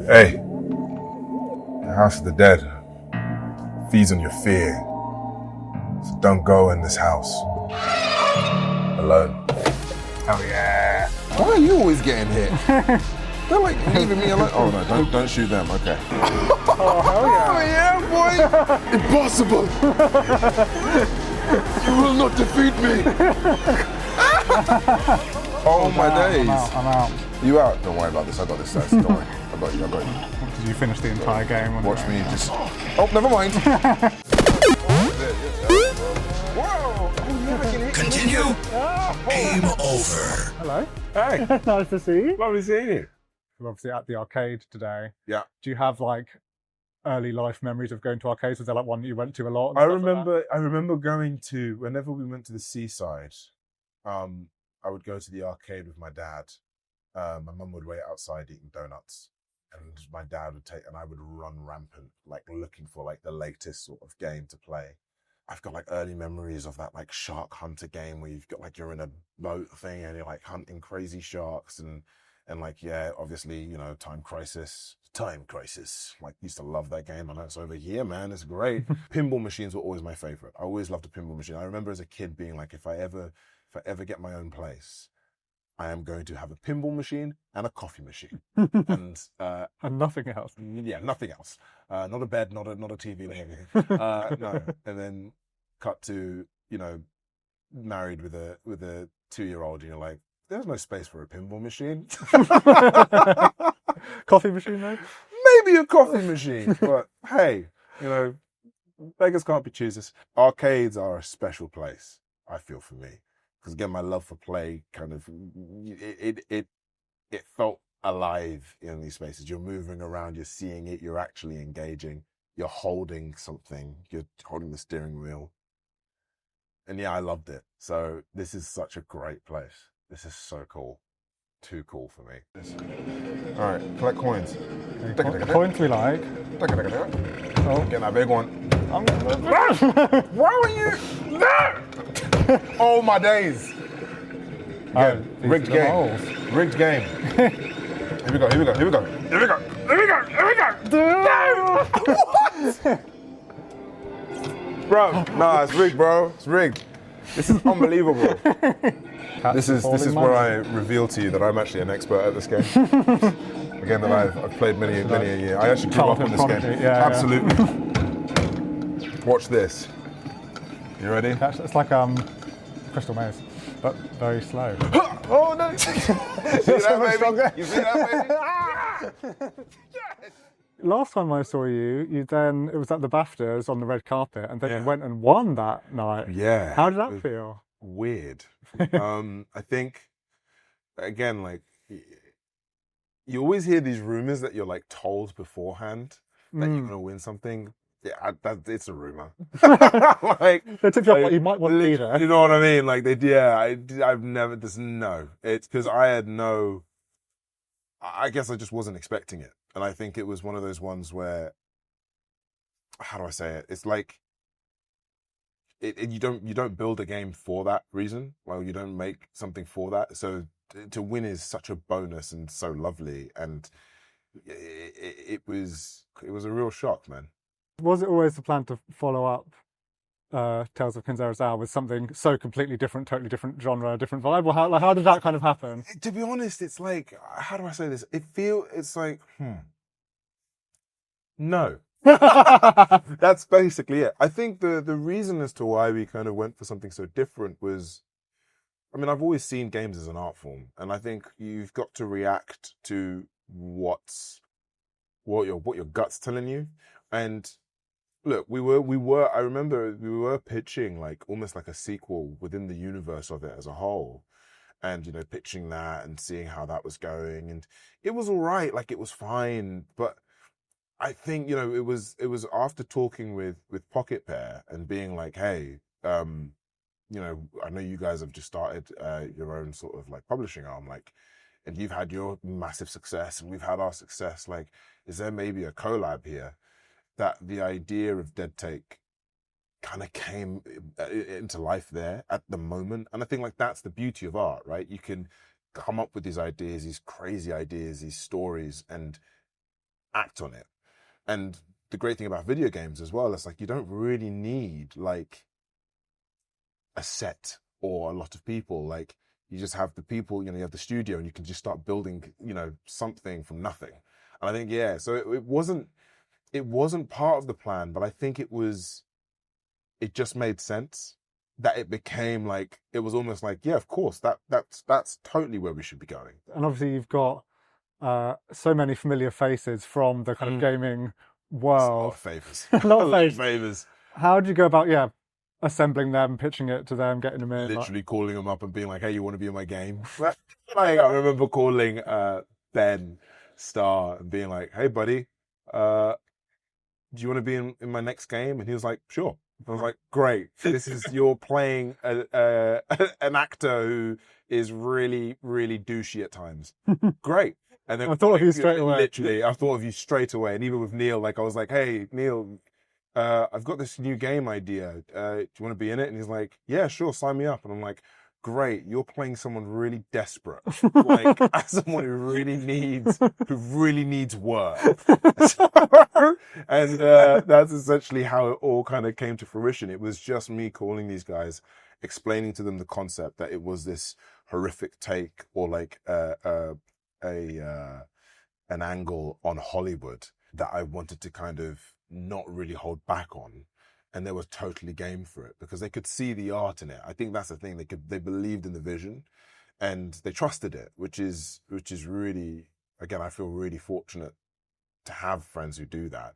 Hey, the House of the Dead feeds on your fear. So don't go in this house alone. Hell yeah. Why are you always getting hit? They're like leaving me alone. Oh no, don't shoot them, okay. Oh, hell yeah. Oh yeah, boy! Impossible! You will not defeat me! Oh my days. I'm out. You out? Don't worry about this, I got this, Saz. Don't worry. I got you. Did you finish the entire game? Watch me just... Oh, never mind. Whoa! Continue. Game over. Hello. Hey, Nice to see you. lovely seeing you. We're obviously at the arcade today. Yeah. Do you have like early life memories of going to arcades? Was there like one that you went to a lot? and I stuff like that? remember going to, whenever we went to the seaside, I would go to the arcade with my dad. My mum would wait outside eating donuts, and my dad would take, and I would run rampant, like looking for like the latest sort of game to play. I've got like early memories of that like shark hunter game where you've got like, you're in a boat thing and you're like hunting crazy sharks and like, yeah, obviously, you know, Time Crisis. Like, used to love that game. I know it's over here, man. It's great. Pinball machines were always my favorite. I always loved a pinball machine. I remember as a kid being like, if I ever get my own place, I am going to have a pinball machine and a coffee machine. And nothing else. Yeah, nothing else. Not a bed, not a TV or anything. No. And then cut to, you know, married with a 2-year-old, and you're like, there's no space for a pinball machine. Coffee machine, though? Maybe a coffee machine, but hey, you know, beggars can't be choosers. Arcades are a special place, I feel, for me. Because again, my love for play kind of, it felt alive in these spaces. You're moving around, you're seeing it, you're actually engaging, you're holding something, you're holding the steering wheel. And yeah, I loved it. So this is such a great place. This is so cool. Too cool for me. All right, collect coins. Coins we like. Oh, get that big one. Why were you? No! Oh my days. Rigged game. Rigged game. Here we go. No! Bro, nah, it's rigged, bro. It's rigged. This is unbelievable. This is where I reveal to you that I'm actually an expert at this game. Again, that I've played many a year. I actually grew up on this game. Yeah, absolutely. Yeah. Watch this. You ready? It's like Crystal Maze, but very slow. Oh no! You see that, baby? You see that, baby? Yes! Last time I saw you, it was at the BAFTAs on the red carpet, and then you went and won that night. Yeah. How did that feel? Weird. I think, again, like, you always hear these rumors that you're like told beforehand that you're going to win something. Yeah, it's a rumor. Like, they took you up, like, you might want to be there. You know what I mean? Like, I've never, it's because I guess I just wasn't expecting it. And I think it was one of those ones where, how do I say it? It's like, you don't build a game for that reason. Well, you don't make something for that. So to win is such a bonus and so lovely. And it was a real shock, man. Was it always the plan to follow up Tales of Kenzera Zau with something so completely different, totally different genre, different vibe? Or how did that kind of happen? To be honest, it's like, how do I say this? It's like, no. That's basically it. I think the reason as to why we kind of went for something so different was, I mean, I've always seen games as an art form, and I think you've got to react to what your gut's telling you. And look, I remember we were pitching like almost like a sequel within the universe of it as a whole. And, you know, pitching that and seeing how that was going. And it was all right, like it was fine. But I think, you know, it was after talking with Pocket Pair and being like, hey, you know, I know you guys have just started your own sort of like publishing arm, like, and you've had your massive success and we've had our success. Like, is there maybe a collab here? That the idea of Dead Take kind of came into life there at the moment. And I think like that's the beauty of art, right? You can come up with these ideas, these crazy ideas, these stories, and act on it. And the great thing about video games as well is like you don't really need like a set or a lot of people. Like you just have the people, you have the studio and you can just start building, something from nothing. And I think, so it wasn't part of the plan, but I think it just made sense that it became like, it was almost like, yeah, of course, that's totally where we should be going. And obviously you've got so many familiar faces from the kind of gaming world. A lot of favors. A lot of favors. How did you go about, assembling them, pitching it to them, getting them in? Literally calling them up and being like, hey, you want to be in my game? I remember calling Ben Starr and being like, hey, buddy, do you want to be in my next game? And he was like, sure. I was like, great. You're playing an actor who is really, really douchey at times. Great. And then I thought of you straight away. Literally, I thought of you straight away. And even with Neil, like I was like, hey, Neil, I've got this new game idea. Do you want to be in it? And he's like, yeah, sure, sign me up. And I'm like, great, you're playing someone really desperate, like someone who really needs work. And that's essentially how it all kind of came to fruition. It was just me calling these guys, explaining to them the concept that it was this horrific take or like an angle on Hollywood that I wanted to kind of not really hold back on. And they were totally game for it because they could see the art in it. I think that's the thing. They believed in the vision and they trusted it, which is really, again, I feel really fortunate to have friends who do that.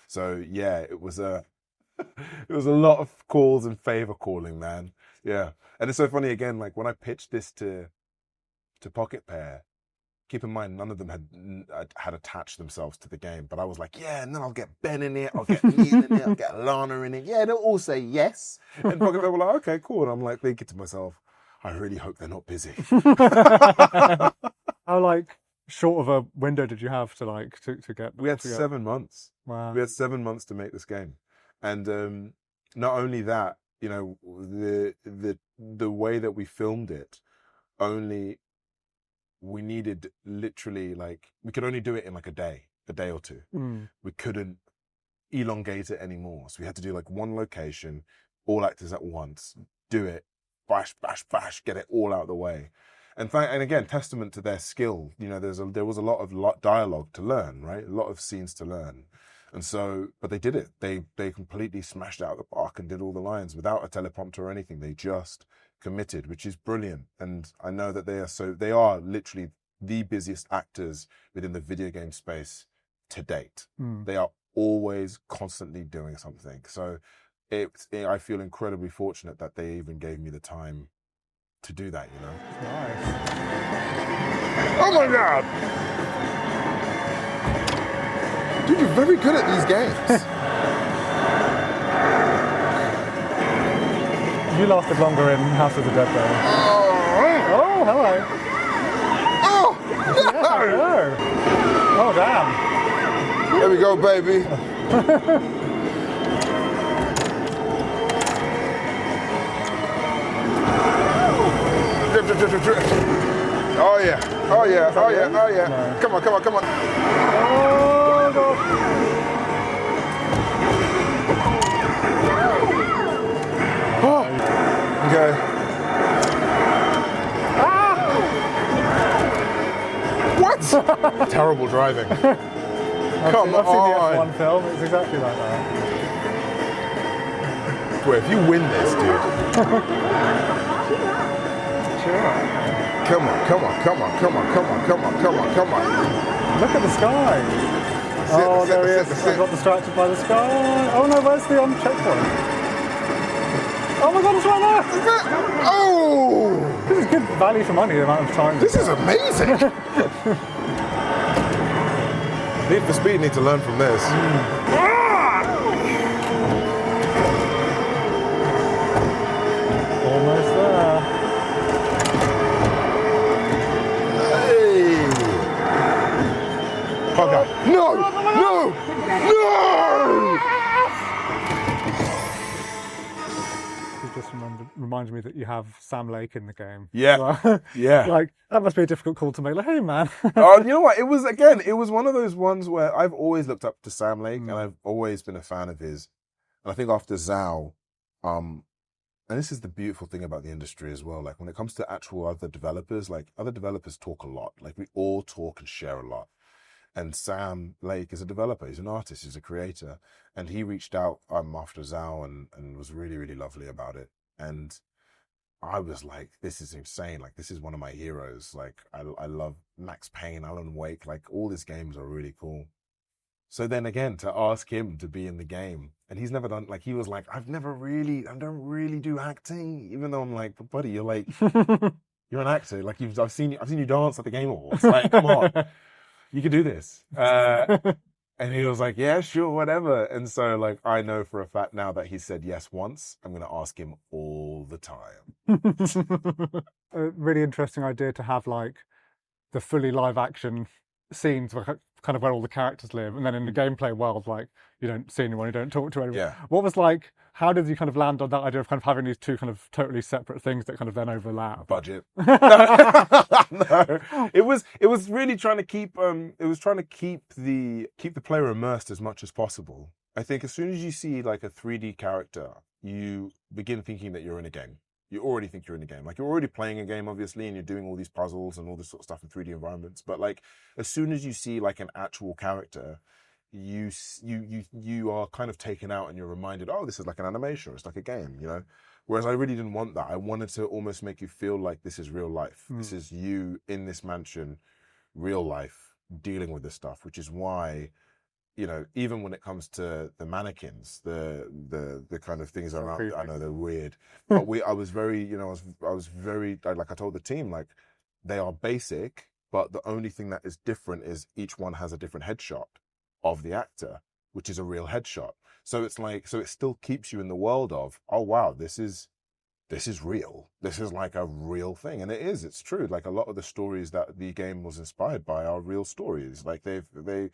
So yeah, it was a lot of calls and favor calling, man. Yeah. And it's so funny again, like when I pitched this to Pocket Pair, keep in mind, none of them had attached themselves to the game, but I was like, yeah, and then I'll get Ben in it, I'll get Neil in it, I'll get Lana in it. Yeah, they'll all say yes. And Pocket Pair were like, okay, cool. And I'm like thinking to myself, I really hope they're not busy. How short of a window did you have to get? We had 7 months. Wow. We had 7 months to make this game, and not only that, the way that we filmed it, we needed literally we could only do it in a day or two. We couldn't elongate it anymore. So we had to do one location, all actors at once, do it, bash, get it all out of the way. And again, testament to their skill. There was a lot of dialogue to learn, right? A lot of scenes to learn. And so, but they did it. They completely smashed it out of the park and did all the lines without a teleprompter or anything. They just committed, which is brilliant. And I know that they are literally the busiest actors within the video game space to date. They are always constantly doing something. So I feel incredibly fortunate that they even gave me the time to do that, Nice. Oh my God! Dude, you're very good at these games. You lasted longer in House of the Dead, though. Oh, hello. Oh, no! Yeah, hello. Oh, damn. There we go, baby. Drip. Oh yeah. No. Come on. Oh, God. Okay. What? Terrible driving. I've seen the F1 film. It's exactly like that. Boy, if you win this, dude. Sure. Come on. Look at the sky. There he is. I got distracted by the sky. Oh no, where's the checkpoint? Oh my God, it's right there! Oh! This is good value for money, the amount of time. This is amazing! Need for Speed need to learn from this. Almost there. Hey! Oh God. No! Just remembered. reminds me that you have Sam Lake in the game. Yeah. Well, Yeah. like, that must be a difficult call to make. Like, hey, man. Oh, you know what? It was one of those ones where I've always looked up to Sam Lake and I've always been a fan of his. And I think after Zau, and this is the beautiful thing about the industry as well, like when it comes to actual other developers, like other developers talk a lot. Like we all talk and share a lot. And Sam Lake is a developer, he's an artist, he's a creator. And he reached out after Zau and was really, really lovely about it. And I was like, this is insane. Like, this is one of my heroes. Like, I love Max Payne, Alan Wake. Like, all these games are really cool. So then again, to ask him to be in the game, and he's never done, like, he was like, I don't really do acting, even though I'm like, but buddy, you're like, you're an actor. Like, I've seen you dance at the Game Awards. Like, come on, you can do this. And he was like, yeah, sure, whatever. And so, like, I know for a fact now that he said yes once, I'm going to ask him all the time. A really interesting idea to have, like, the fully live action scenes where, kind of where all the characters live. And then in the gameplay world, like, you don't see anyone, you don't talk to anyone. Yeah. What was like, how did you kind of land on that idea of kind of having these two kind of totally separate things that kind of then overlap? Budget. No, it was really trying to keep the player immersed as much as possible. I think as soon as you see like a 3D character, you begin thinking that you're in a game. You already think you're in a game. Like, you're already playing a game, obviously, and you're doing all these puzzles and all this sort of stuff in 3D environments. But like, as soon as you see like an actual character, you are kind of taken out and you're reminded, oh, this is like an animation, or it's like a game, you know? Whereas I really didn't want that. I wanted to almost make you feel like this is real life. This is you in this mansion, real life, dealing with this stuff, which is why, you know, even when it comes to the mannequins, the kind of things around, I know they're weird, but I was very, you know, I was very, like I told the team, like, they are basic, but the only thing that is different is each one has a different headshot of the actor, which is a real headshot. So it's like, so it still keeps you in the world of, oh wow, this is real. This is like a real thing. And it is, it's true. Like, a lot of the stories that the game was inspired by are real stories. Like, they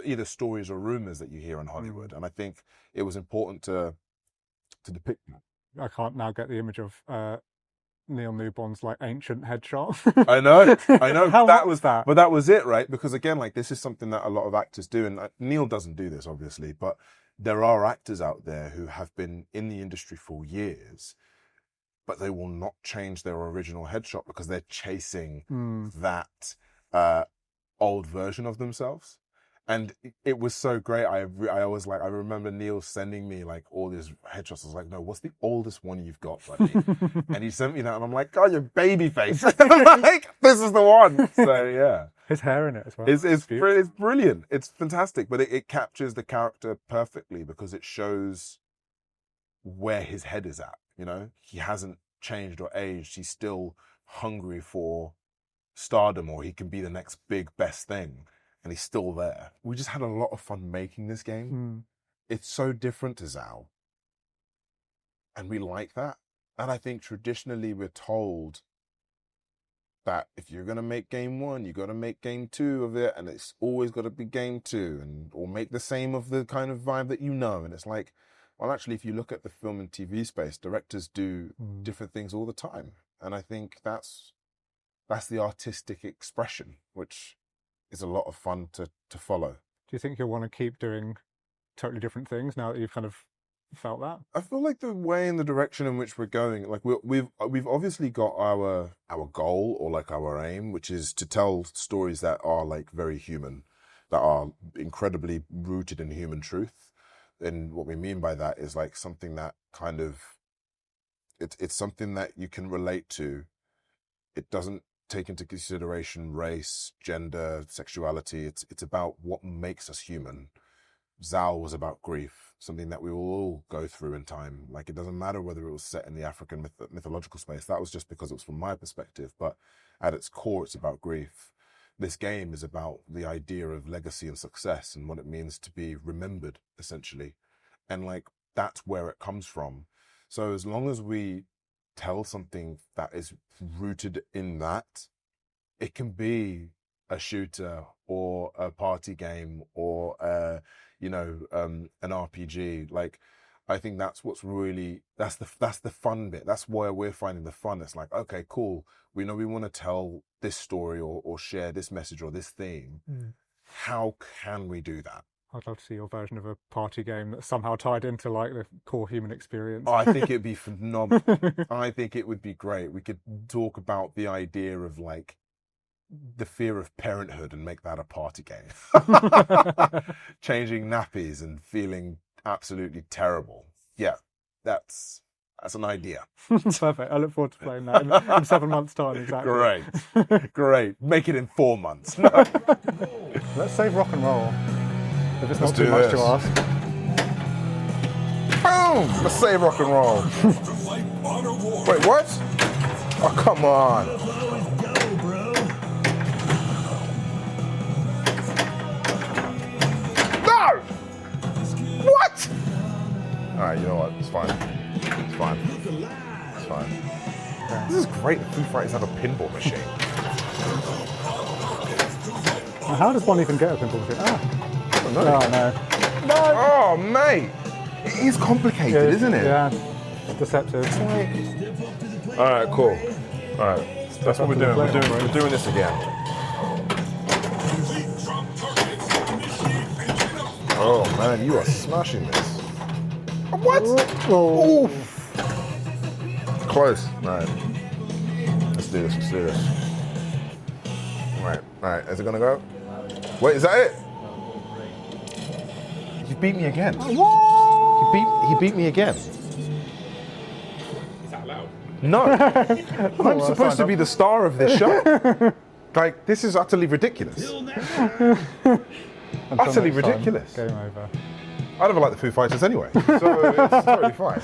either stories or rumors that you hear in Hollywood. And I think it was important to depict that. I can't now get the image of Neil Newbon's like ancient headshot. I know. How that was that? But that was it, right? Because again, like, this is something that a lot of actors do, and Neil doesn't do this, obviously, but there are actors out there who have been in the industry for years, but they will not change their original headshot because they're chasing that old version of themselves. And it was so great. I was like, I remember Neil sending me like all these headshots. I was like, no, what's the oldest one you've got, buddy? And he sent me that, and I'm like, God, your baby face. I'm like, this is the one. So yeah, his hair in it as well. It's brilliant. It's fantastic, but it captures the character perfectly because it shows where his head is at. You know, he hasn't changed or aged. He's still hungry for stardom, or he can be the next big best thing. And he's still there. We just had a lot of fun making this game. It's so different to Zau. And we like that. And I think traditionally we're told that if you're going to make game 1, you got to make game 2 of it. And it's always got to be game 2, or make the same of the kind of vibe that you know. And it's like, well, actually, if you look at the film and TV space, directors do different things all the time. And I think that's the artistic expression, which is a lot of fun to follow. Do you think you'll want to keep doing totally different things now that you've kind of felt that? I feel like the way and the direction in which we're going, like we've obviously got our goal, or like our aim, which is to tell stories that are like very human, that are incredibly rooted in human truth. And what we mean by that is like something that kind of, it's something that you can relate to. It doesn't take into consideration race, gender, sexuality. It's about what makes us human. Zau was about grief, something that we will all go through in time. Like, it doesn't matter whether it was set in the African mythological space. That was just because it was from my perspective. But at its core, it's about grief. This game is about the idea of legacy and success and what it means to be remembered, essentially. And like, that's where it comes from. So as long as we tell something that is rooted in that, it can be a shooter or a party game or an RPG. Like, I think that's what's really, that's the fun bit. That's where we're finding the fun. It's like, okay, cool. We know we want to tell this story or share this message or this theme. How can we do that? I'd love to see your version of a party game that's somehow tied into like the core human experience. Oh, I think it'd be phenomenal. I think it would be great. We could talk about the idea of like the fear of parenthood and make that a party game. Changing nappies and feeling absolutely terrible. Yeah, that's an idea. Perfect. I look forward to playing that in 7 months' time. Exactly. Great. Make it in 4 months. Let's save rock and roll. If it's not Let's too do much this. to ask. Boom! Let's save rock and roll. Wait, what? Oh, come on. No! What? Alright, you know what? It's fine. It's fine. It's fine. This is great. Foo Fighters have a pinball machine. How does one even get a pinball machine? Oh, no. Oh, no. Oh, mate. It is complicated, isn't it? Yeah. Deceptive. Alright, cool. Alright. That's what we're doing. We're doing this again. Oh, man, you are smashing this. What? Oh. Oof. Close. Alright. Let's do this. Alright. Is it gonna go? Wait, is that it? You beat me again. What? He beat me again. Is that allowed? No. I'm supposed to be the star of this show. Like, this is utterly ridiculous. Utterly ridiculous. Game over. I don't like the Foo Fighters anyway, so it's totally fine.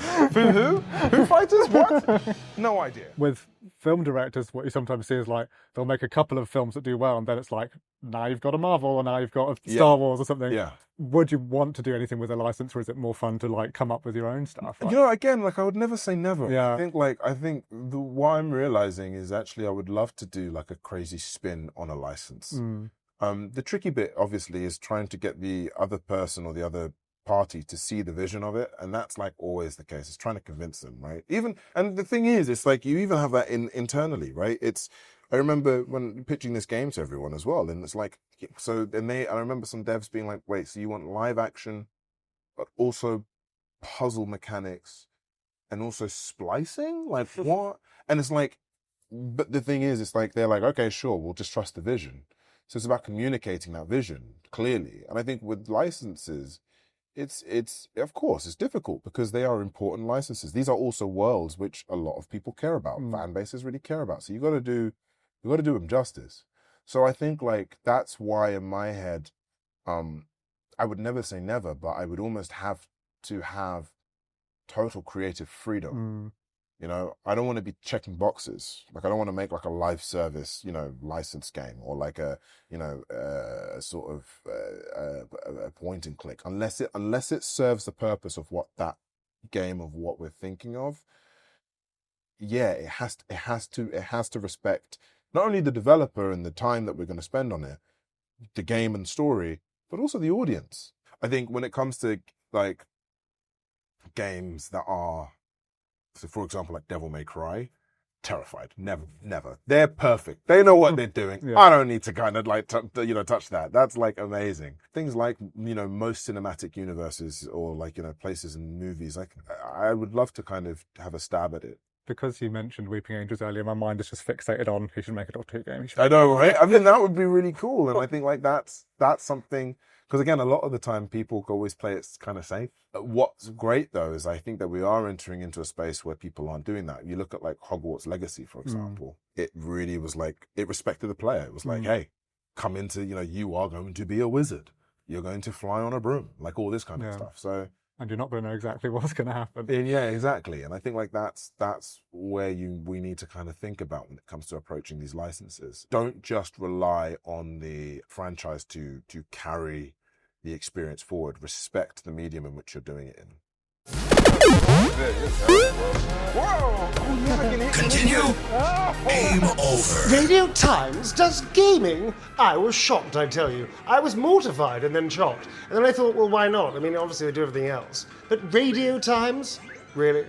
Who? Foo Fighters? What? No idea. With film directors, what you sometimes see is like they'll make a couple of films that do well, and then it's like now you've got a Marvel, or now you've got a Star Wars or something. Yeah. Would you want to do anything with a license, or is it more fun to like come up with your own stuff? Like, You know, again, like I would never say never. Yeah. I think what I'm realizing is actually I would love to do like a crazy spin on a license. The tricky bit, obviously, is trying to get the other person or the other party to see the vision of it, and that's like always the case. It's trying to convince them, right? And the thing is, it's like you even have that internally, right? I remember when pitching this game to everyone as well, and it's like, I remember some devs being like, wait, so you want live action, but also puzzle mechanics, and also splicing? Like what? And it's like, but the thing is, it's like, they're like, okay, sure, we'll just trust the vision. So it's about communicating that vision clearly. And I think with licenses, it's of course it's difficult because they are important licenses. These are also worlds which a lot of people care about. Fan bases really care about. So you got to do them justice. So I think like that's why in my head, I would never say never, but I would almost have to have total creative freedom. You know, I don't want to be checking boxes. Like I don't want to make like a live service, license game or like a sort of a point and click. Unless it serves the purpose of what that game of what we're thinking of. Yeah, it has to respect not only the developer and the time that we're going to spend on it, the game and story, but also the audience. I think when it comes to like games that are, so for example, like Devil May Cry, terrified. Never. They're perfect. They know what they're doing. Yeah. I don't need to kind of like, touch that. That's like amazing. Things like, most cinematic universes or like, places in movies, like I would love to kind of have a stab at it. Because you mentioned Weeping Angels earlier, my mind is just fixated on he should make a Doctor Who game. I know, right? I mean, that would be really cool. And I think like that's something, because again, a lot of the time people always play it kind of safe. What's great though is I think that we are entering into a space where people aren't doing that. You look at like Hogwarts Legacy, for example. It really was like, it respected the player. It was like, hey, come into, you are going to be a wizard. You're going to fly on a broom, like all this kind of stuff. So, and you're not going to know exactly what's going to happen. yeah, exactly. And I think like that's where we need to kind of think about when it comes to approaching these licenses. Don't just rely on the franchise to carry the experience forward. Respect the medium in which you're doing it in. Whoa! Oh, yeah, I can hit Continue. Game over. Radio Times does gaming? I was shocked, I tell you. I was mortified and then shocked. And then I thought, well, why not? I mean, obviously they do everything else. But Radio Times? Really?